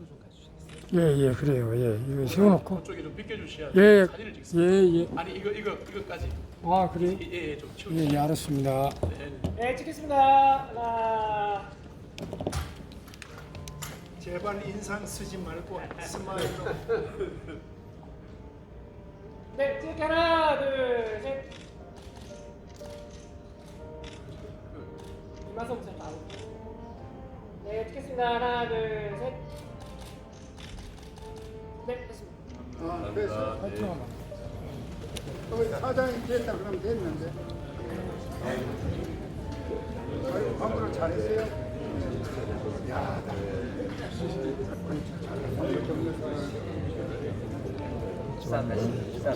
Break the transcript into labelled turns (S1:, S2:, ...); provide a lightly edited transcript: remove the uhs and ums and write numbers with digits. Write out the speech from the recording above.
S1: 좀 가주시겠어요?
S2: 예, 예, 그래요. 예, 이거 세워놓고.
S1: 그쪽에 좀 비켜주셔야
S2: 예,
S1: 사진을 찍습니다.
S2: 예, 예.
S1: 아니 이거까지.
S2: 아, 그래요?
S1: 예, 좀 치워.
S2: 예, 예, 알았습니다.
S3: 네, 찍겠습니다. 하나.
S4: 제발 인상 쓰지 말고 스마일로.
S3: 네, 찍게 하나, 둘, 셋. 이만서부터 바로. 네, 찍겠습니다. 하나, 둘, 셋. 네, 됐습니다.
S5: 아, 그래서 사장이 됐다 그러면 됐는데. 아이고, 광고를 잘했어요. 야,
S6: 비싼 날씨, 비싼